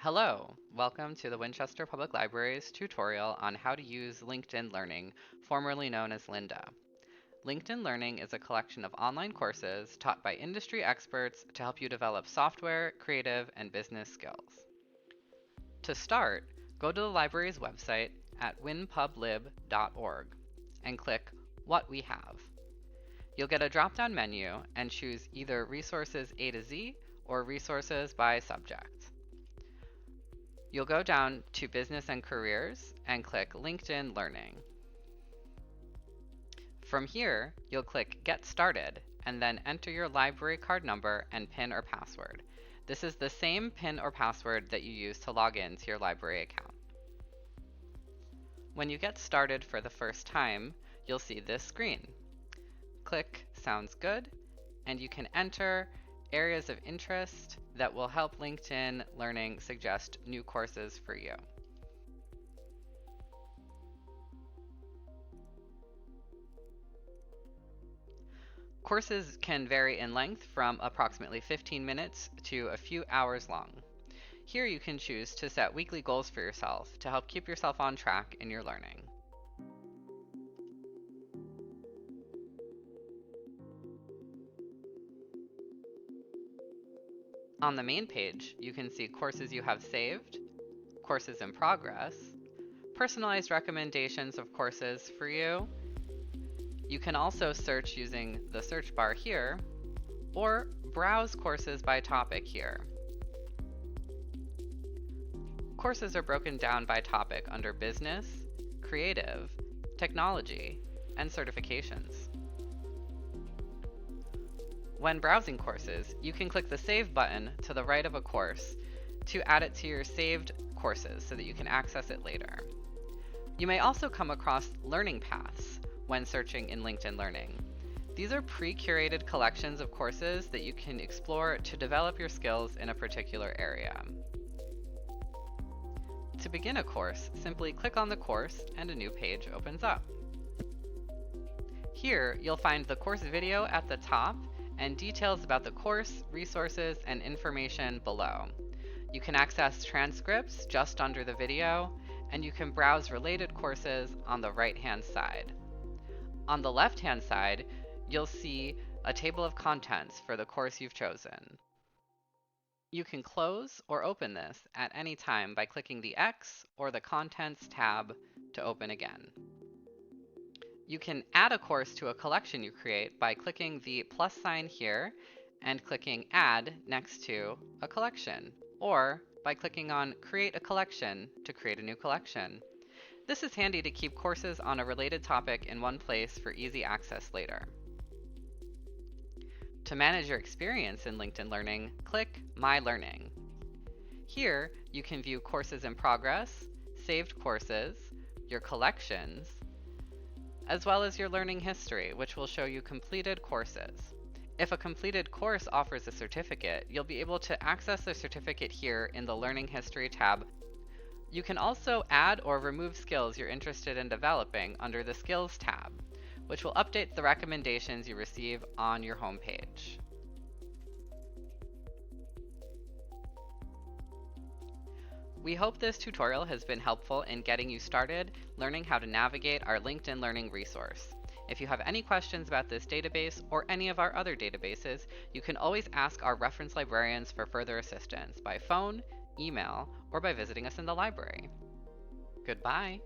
Hello, welcome to the Winchester Public Library's tutorial on how to use LinkedIn Learning, formerly known as Lynda. LinkedIn Learning is a collection of online courses taught by industry experts to help you develop software, creative, and business skills. To start, go to the library's website at winpublib.org and click What We Have. You'll get a drop-down menu and choose either Resources A to Z or Resources by Subject. You'll go down to Business and Careers and click LinkedIn Learning. From here, you'll click Get Started and then enter your library card number and PIN or password. This is the same PIN or password that you use to log in to your library account. When you get started for the first time, you'll see this screen. Click Sounds Good, and you can enter areas of interest that will help LinkedIn Learning suggest new courses for you. Courses can vary in length from approximately 15 minutes to a few hours long. Here you can choose to set weekly goals for yourself to help keep yourself on track in your learning. On the main page, you can see courses you have saved, courses in progress, personalized recommendations of courses for you. You can also search using the search bar here, or browse courses by topic here. Courses are broken down by topic under Business, Creative, Technology, and Certifications. When browsing courses, you can click the Save button to the right of a course to add it to your saved courses so that you can access it later. You may also come across learning paths when searching in LinkedIn Learning. These are pre-curated collections of courses that you can explore to develop your skills in a particular area. To begin a course, simply click on the course and a new page opens up. Here, you'll find the course video at the top and details about the course, resources, and information below. You can access transcripts just under the video, and you can browse related courses on the right-hand side. On the left-hand side, you'll see a table of contents for the course you've chosen. You can close or open this at any time by clicking the X or the Contents tab to open again. You can add a course to a collection you create by clicking the plus sign here and clicking Add next to a collection, or by clicking on Create a Collection to create a new collection. This is handy to keep courses on a related topic in one place for easy access later. To manage your experience in LinkedIn Learning, click My Learning. Here, you can view courses in progress, saved courses, your collections, as well as your learning history, which will show you completed courses. If a completed course offers a certificate, you'll be able to access the certificate here in the Learning History tab. You can also add or remove skills you're interested in developing under the Skills tab, which will update the recommendations you receive on your homepage. We hope this tutorial has been helpful in getting you started learning how to navigate our LinkedIn Learning resource. If you have any questions about this database or any of our other databases, you can always ask our reference librarians for further assistance by phone, email, or by visiting us in the library. Goodbye.